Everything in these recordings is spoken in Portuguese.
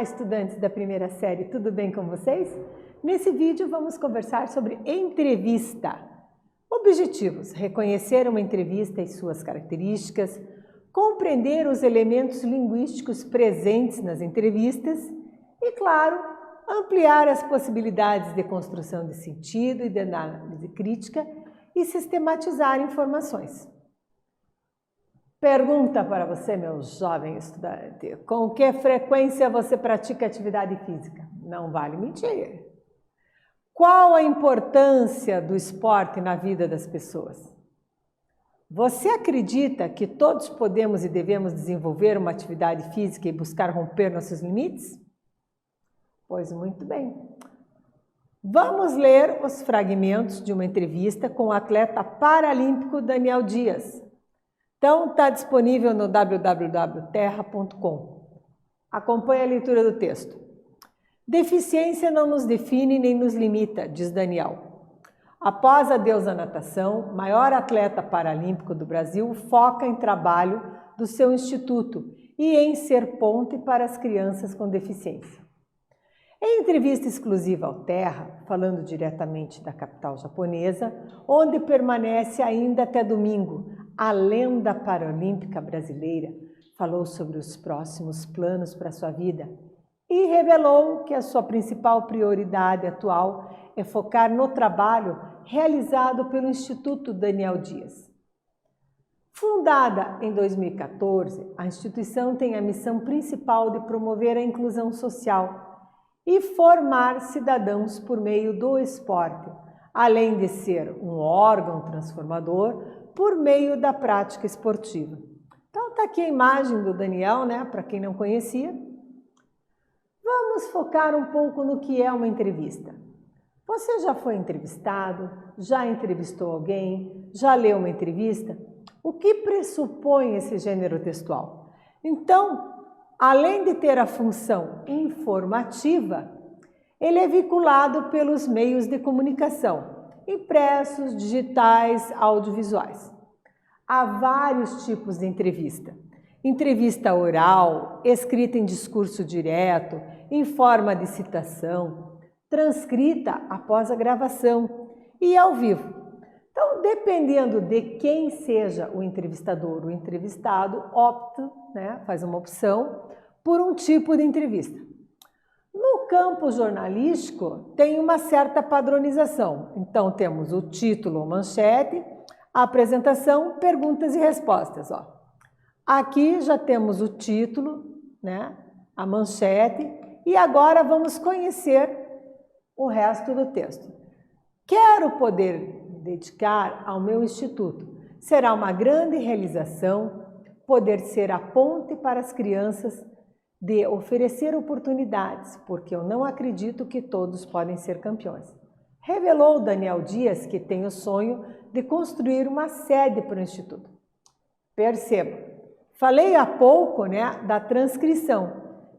Olá, estudantes da primeira série, tudo bem com vocês? Nesse vídeo vamos conversar sobre entrevista. Objetivos: reconhecer uma entrevista e suas características, compreender os elementos linguísticos presentes nas entrevistas e, claro, ampliar as possibilidades de construção de sentido e de análise crítica e sistematizar informações. Pergunta para você, meu jovem estudante: com que frequência você pratica atividade física? Não vale mentir. Qual a importância do esporte na vida das pessoas? Você acredita que todos podemos e devemos desenvolver uma atividade física e buscar romper nossos limites? Pois muito bem. Vamos ler os fragmentos de uma entrevista com o atleta paralímpico Daniel Dias. Então, está disponível no www.terra.com. Acompanhe a leitura do texto. Deficiência não nos define nem nos limita, diz Daniel. Após adeus à natação, maior atleta paralímpico do Brasil foca em trabalho do seu instituto e em ser ponte para as crianças com deficiência. Em entrevista exclusiva ao Terra, falando diretamente da capital japonesa, onde permanece ainda até domingo, a lenda paralímpica brasileira falou sobre os próximos planos para sua vida e revelou que a sua principal prioridade atual é focar no trabalho realizado pelo Instituto Daniel Dias. Fundada em 2014, a instituição tem a missão principal de promover a inclusão social e formar cidadãos por meio do esporte, além de ser um órgão transformador por meio da prática esportiva. Então está aqui a imagem do Daniel, né? Para quem não conhecia. Vamos focar um pouco no que é uma entrevista. Você já foi entrevistado? Já entrevistou alguém? Já leu uma entrevista? O que pressupõe esse gênero textual? Então, além de ter a função informativa, ele é vinculado pelos meios de comunicação, impressos, digitais, audiovisuais. Há vários tipos de entrevista. Entrevista oral, escrita em discurso direto, em forma de citação, transcrita após a gravação e ao vivo. Então, dependendo de quem seja o entrevistador ou entrevistado, faz uma opção por um tipo de entrevista. No campo jornalístico, tem uma certa padronização. Então, temos o título ou manchete, a apresentação, perguntas e respostas. Aqui já temos o título, a manchete, e agora vamos conhecer o resto do texto. Quero poder dedicar ao meu instituto. Será uma grande realização poder ser a ponte para as crianças de oferecer oportunidades, porque eu não acredito que todos podem ser campeões. Revelou Daniel Dias que tem o sonho de construir uma sede para o Instituto. Perceba, falei há pouco da transcrição.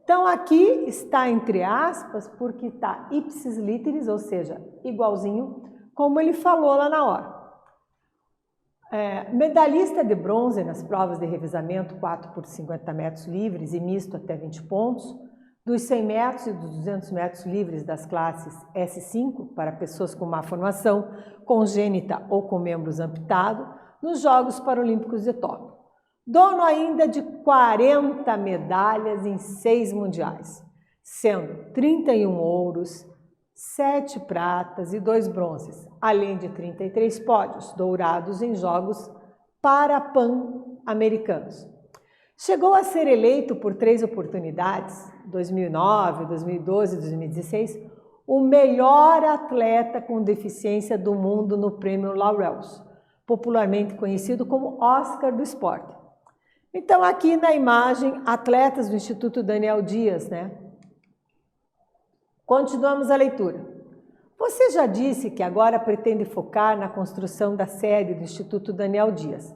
Então aqui está entre aspas porque está ipsis literis, ou seja, igualzinho, como ele falou lá na hora. Medalhista de bronze nas provas de revezamento 4 por 50 metros livres e misto até 20 pontos, dos 100 metros e dos 200 metros livres das classes S5 para pessoas com má formação, congênita ou com membros amputados, nos Jogos Paralímpicos de Tóquio. Dono ainda de 40 medalhas em 6 mundiais, sendo 31 ouros, 7 pratas e 2 bronzes, além de 33 pódios dourados em Jogos Pan-Americanos. Chegou a ser eleito por 3 oportunidades, 2009, 2012 e 2016, o melhor atleta com deficiência do mundo no Prêmio Laurels, popularmente conhecido como Oscar do Esporte. Então, aqui na imagem, atletas do Instituto Daniel Dias, Continuamos a leitura. Você já disse que agora pretende focar na construção da sede do Instituto Daniel Dias.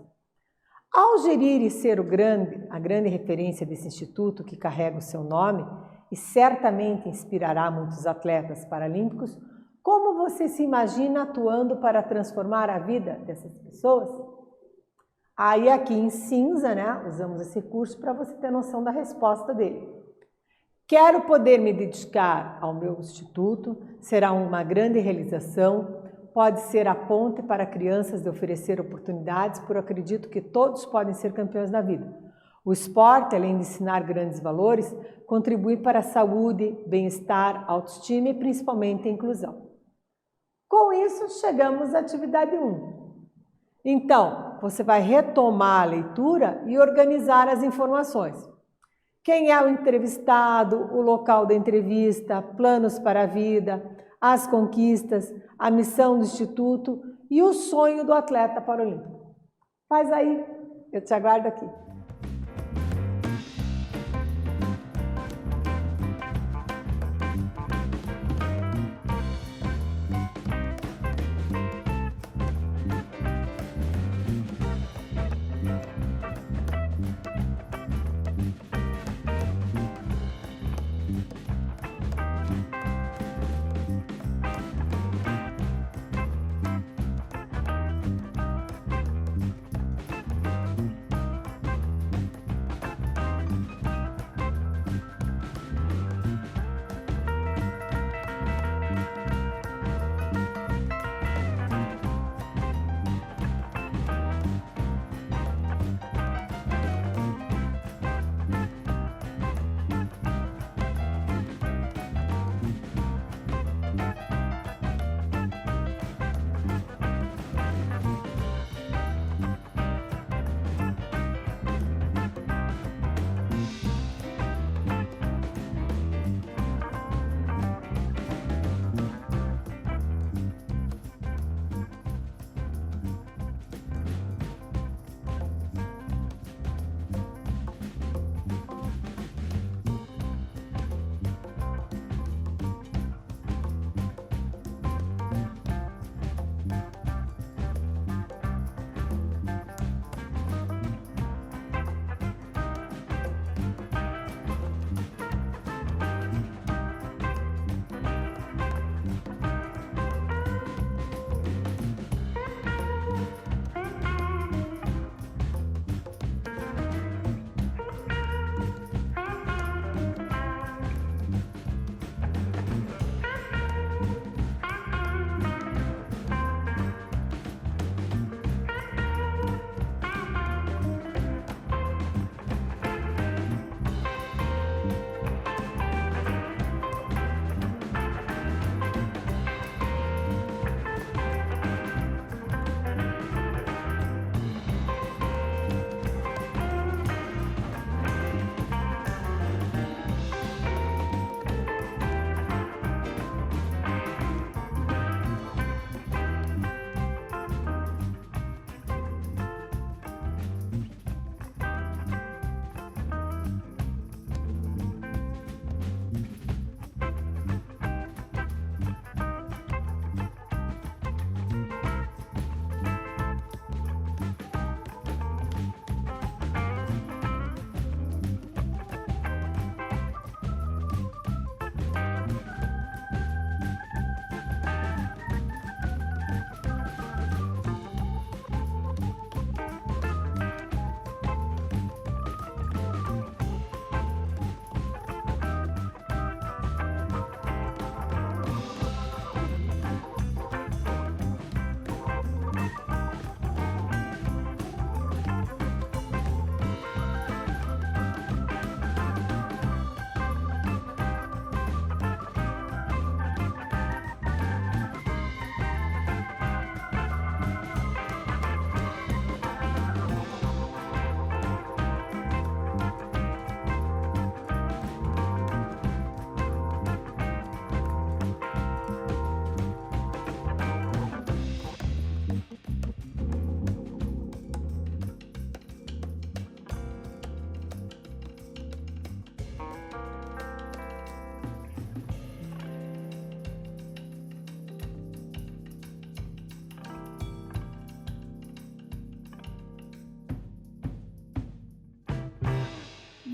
Ao gerir e ser a grande referência desse instituto que carrega o seu nome e certamente inspirará muitos atletas paralímpicos, como você se imagina atuando para transformar a vida dessas pessoas? Aí aqui em cinza, usamos esse recurso para você ter noção da resposta dele. Quero poder me dedicar ao meu instituto, será uma grande realização, pode ser a ponte para crianças de oferecer oportunidades, porque eu acredito que todos podem ser campeões na vida. O esporte, além de ensinar grandes valores, contribui para a saúde, bem-estar, autoestima e principalmente a inclusão. Com isso, chegamos à atividade 1. Então, você vai retomar a leitura e organizar as informações. Quem é o entrevistado, o local da entrevista, planos para a vida, as conquistas, a missão do Instituto e o sonho do atleta paralímpico. Faz aí, eu te aguardo aqui.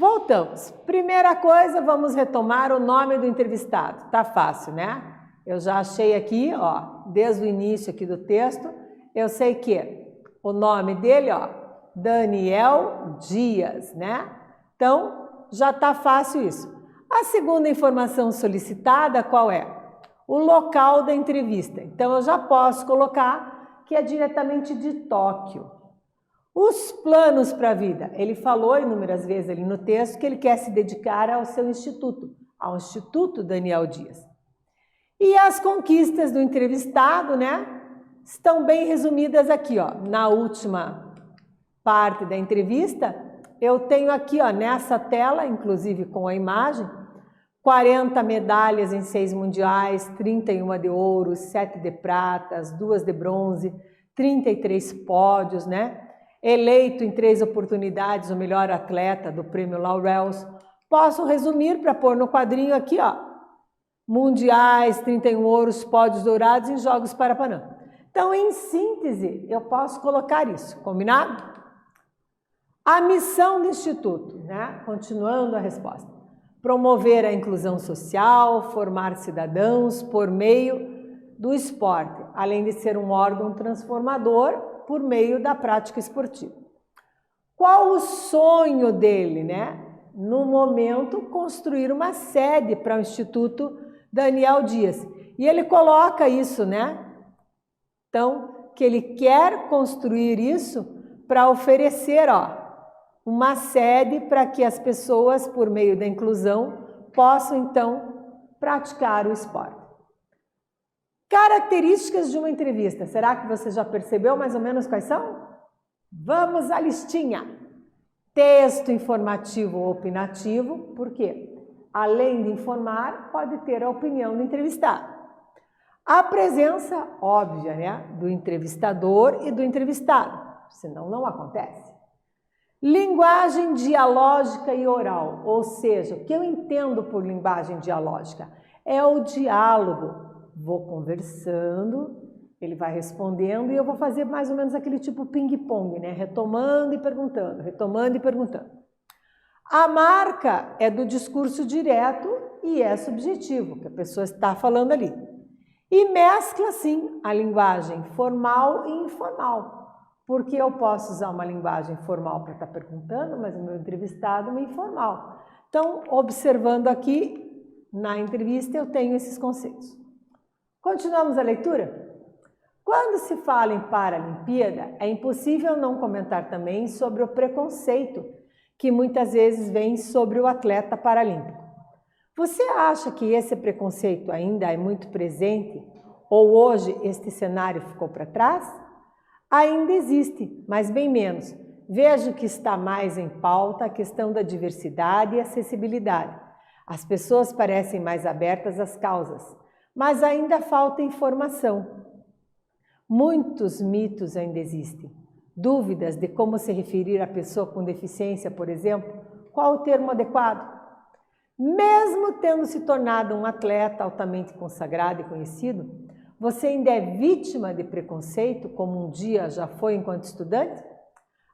Voltamos. Primeira coisa, vamos retomar o nome do entrevistado. Tá fácil, né? Eu já achei aqui, ó, desde o início aqui do texto, eu sei que o nome dele, ó, Daniel Dias, né? Então, já tá fácil isso. A segunda informação solicitada, qual é? O local da entrevista. Então, eu já posso colocar que é diretamente de Tóquio. Os planos para a vida. Ele falou inúmeras vezes ali no texto que ele quer se dedicar ao seu instituto, ao Instituto Daniel Dias. E as conquistas do entrevistado, né, estão bem resumidas aqui, ó, na última parte da entrevista. Eu tenho aqui, ó, nessa tela, inclusive com a imagem, 40 medalhas em 6 mundiais, 31 de ouro, 7 de pratas, 2 de bronze, 33 pódios, né? Eleito em 3 oportunidades o melhor atleta do Prêmio Laurels. Posso resumir para pôr no quadrinho aqui, ó. Mundiais, 31 ouros, pódios dourados em Jogos Parapanã. Então, em síntese, eu posso colocar isso, combinado? A missão do Instituto, né? Continuando a resposta. Promover a inclusão social, formar cidadãos por meio do esporte, além de ser um órgão transformador por meio da prática esportiva. Qual o sonho dele, né? No momento, construir uma sede para o Instituto Daniel Dias. E ele coloca isso, né? Então, que ele quer construir isso para oferecer, ó, uma sede para que as pessoas, por meio da inclusão, possam, então, praticar o esporte. Características de uma entrevista. Será que você já percebeu mais ou menos quais são? Vamos à listinha. Texto informativo ou opinativo, por quê? Além de informar, pode ter a opinião do entrevistado. A presença óbvia, né, do entrevistador e do entrevistado, senão não acontece. Linguagem dialógica e oral, ou seja, o que eu entendo por linguagem dialógica? É o diálogo. Vou conversando, ele vai respondendo e eu vou fazer mais ou menos aquele tipo ping-pong, né? Retomando e perguntando, retomando e perguntando. A marca é do discurso direto e é subjetivo, que a pessoa está falando ali. E mescla, sim, a linguagem formal e informal. Porque eu posso usar uma linguagem formal para estar perguntando, mas o meu entrevistado é uma informal. Então, observando aqui na entrevista, eu tenho esses conceitos. Continuamos a leitura? Quando se fala em Paralimpíada, é impossível não comentar também sobre o preconceito que muitas vezes vem sobre o atleta paralímpico. Você acha que esse preconceito ainda é muito presente ou hoje este cenário ficou para trás? Ainda existe, mas bem menos. Vejo que está mais em pauta a questão da diversidade e acessibilidade. As pessoas parecem mais abertas às causas, mas ainda falta informação. Muitos mitos ainda existem. Dúvidas de como se referir à pessoa com deficiência, por exemplo, qual o termo adequado? Mesmo tendo se tornado um atleta altamente consagrado e conhecido, você ainda é vítima de preconceito, como um dia já foi enquanto estudante?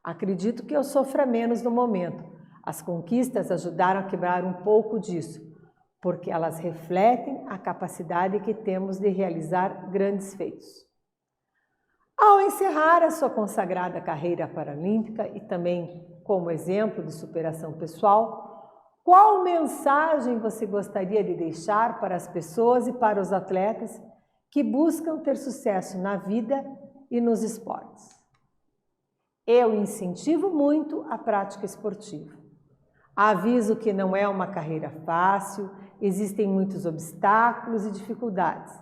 Acredito que eu sofra menos no momento. As conquistas ajudaram a quebrar um pouco disso, porque elas refletem a capacidade que temos de realizar grandes feitos. Ao encerrar a sua consagrada carreira paralímpica e também como exemplo de superação pessoal, qual mensagem você gostaria de deixar para as pessoas e para os atletas que buscam ter sucesso na vida e nos esportes? Eu incentivo muito a prática esportiva. Aviso que não é uma carreira fácil, existem muitos obstáculos e dificuldades.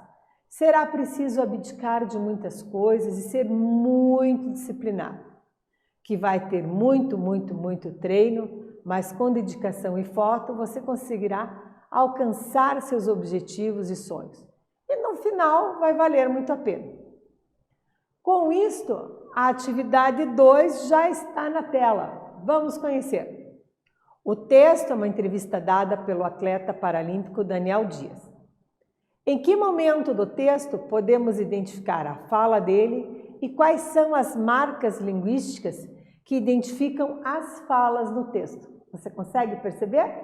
Será preciso abdicar de muitas coisas e ser muito disciplinado, que vai ter muito treino, mas com dedicação e foco você conseguirá alcançar seus objetivos e sonhos. E no final vai valer muito a pena. Com isto, a atividade 2 já está na tela. Vamos conhecer. O texto é uma entrevista dada pelo atleta paralímpico Daniel Dias. Em que momento do texto podemos identificar a fala dele e quais são as marcas linguísticas que identificam as falas no texto? Você consegue perceber?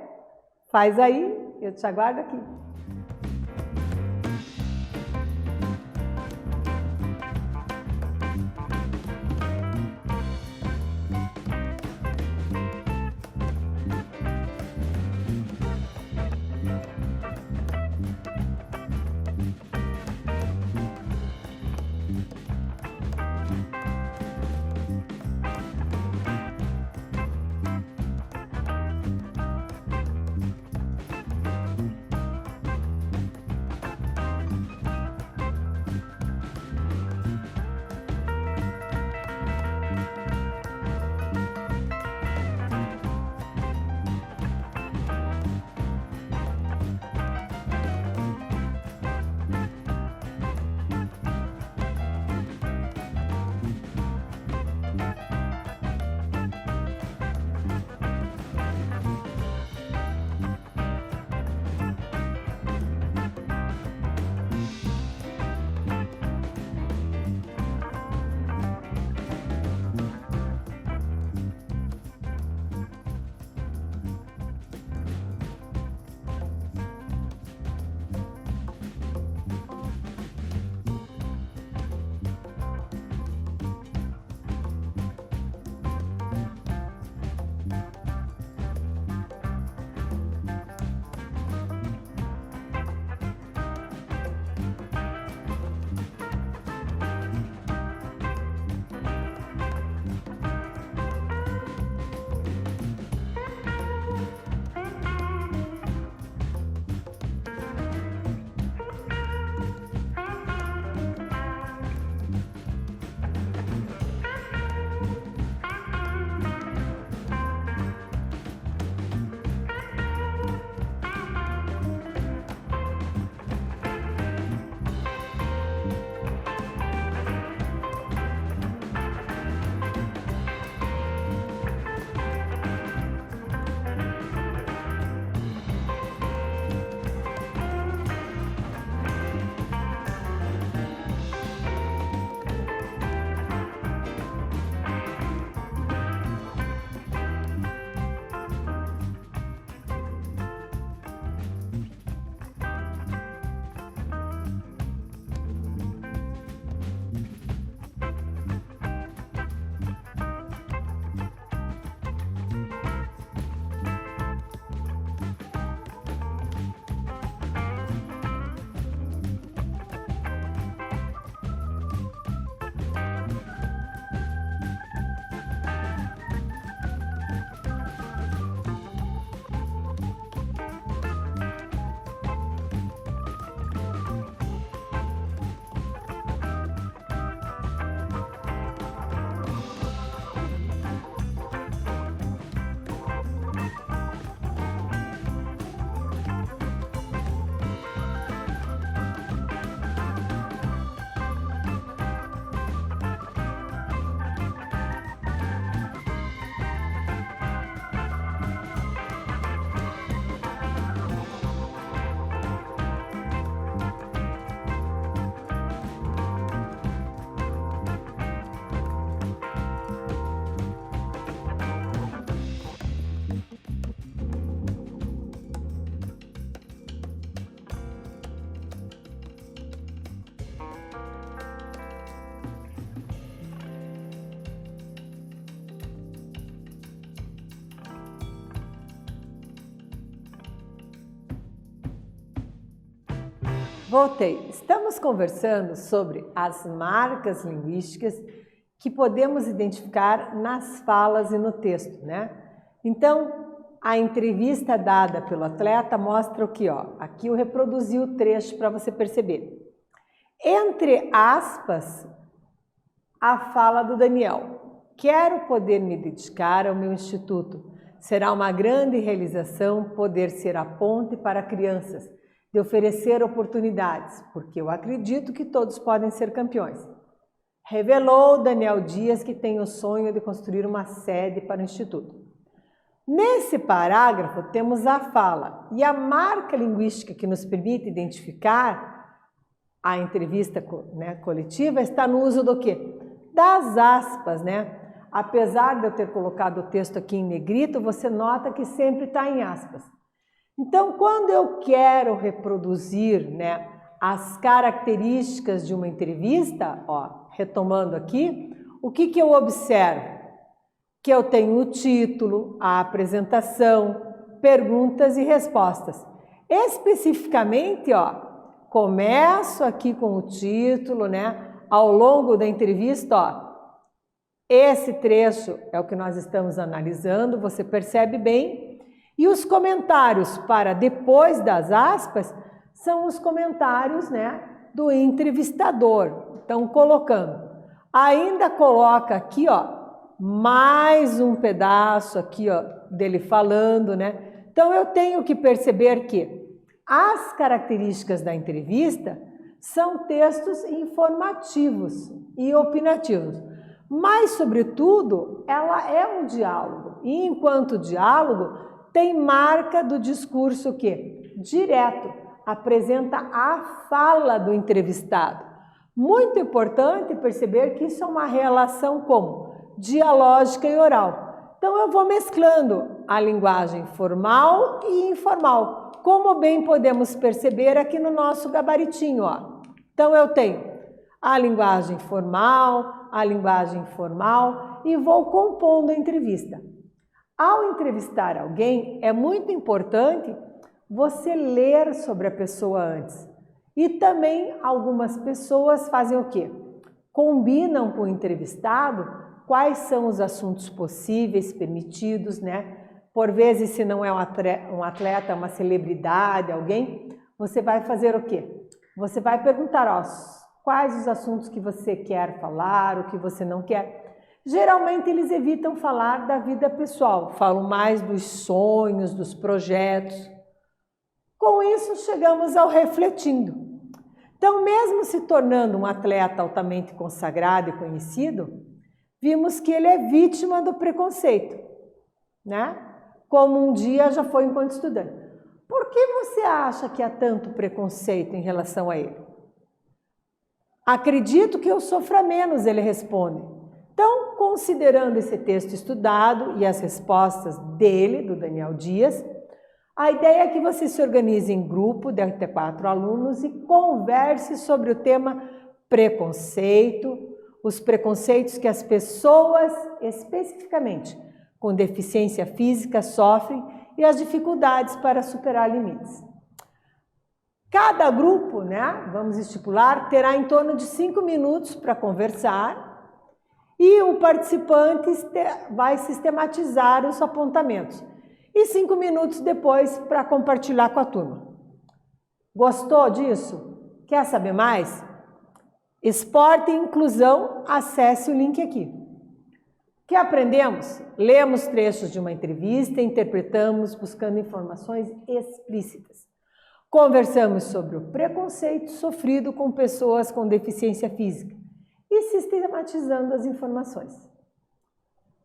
Faz aí, eu te aguardo aqui. Voltei. Estamos conversando sobre as marcas linguísticas que podemos identificar nas falas e no texto, né? Então, a entrevista dada pelo atleta mostra o que, ó, aqui eu reproduzi o trecho para você perceber. Entre aspas, a fala do Daniel. Quero poder me dedicar ao meu instituto. Será uma grande realização poder ser a ponte para crianças, de oferecer oportunidades, porque eu acredito que todos podem ser campeões. Revelou Daniel Dias que tem o sonho de construir uma sede para o instituto. Nesse parágrafo temos a fala e a marca linguística que nos permite identificar a entrevista, né, coletiva está no uso do quê? Das aspas, né? Apesar de eu ter colocado o texto aqui em negrito, você nota que sempre está em aspas. Então, quando eu quero reproduzir, né, as características de uma entrevista, ó, retomando aqui, o que eu observo? Que eu tenho o título, a apresentação, perguntas e respostas. Especificamente, ó, começo aqui com o título, né? Ao longo da entrevista, ó, esse trecho é o que nós estamos analisando, você percebe bem. E os comentários para depois das aspas são os comentários, né, do entrevistador. Então, colocando. Ainda coloca aqui, ó, mais um pedaço aqui, ó, dele falando, né? Então, eu tenho que perceber que as características da entrevista são textos informativos e opinativos. Mas, sobretudo, ela é um diálogo. E, enquanto diálogo, tem marca do discurso que direto apresenta a fala do entrevistado. Muito importante perceber que isso é uma relação como dialógica e oral. Então eu vou mesclando a linguagem formal e informal, como bem podemos perceber aqui no nosso gabaritinho, ó. Então eu tenho a linguagem formal, a linguagem informal e vou compondo a entrevista. Ao entrevistar alguém, é muito importante você ler sobre a pessoa antes. E também algumas pessoas fazem o quê? Combinam com o entrevistado quais são os assuntos possíveis, permitidos, né? Por vezes, se não é um atleta, uma celebridade, alguém, você vai fazer o quê? Você vai perguntar, ó, quais os assuntos que você quer falar, o que você não quer. Geralmente eles evitam falar da vida pessoal, falam mais dos sonhos, dos projetos. Com isso, chegamos ao refletindo. Então, mesmo se tornando um atleta altamente consagrado e conhecido, vimos que ele é vítima do preconceito, né? Como um dia já foi enquanto estudante. Por que você acha que há tanto preconceito em relação a ele? Acredito que eu sofra menos, ele responde. Então, considerando esse texto estudado e as respostas dele, do Daniel Dias, a ideia é que você se organize em grupo de até 4 alunos e converse sobre o tema preconceito, os preconceitos que as pessoas, especificamente com deficiência física, sofrem e as dificuldades para superar limites. Cada grupo, né, vamos estipular, terá em torno de 5 minutos para conversar. E o participante vai sistematizar os apontamentos. E 5 minutos depois para compartilhar com a turma. Gostou disso? Quer saber mais? Esporte e Inclusão, acesse o link aqui. O que aprendemos? Lemos trechos de uma entrevista, interpretamos buscando informações explícitas. Conversamos sobre o preconceito sofrido com pessoas com deficiência física e sistematizando as informações.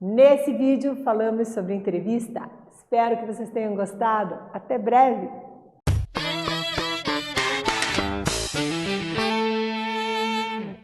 Nesse vídeo falamos sobre entrevista. Espero que vocês tenham gostado. Até breve!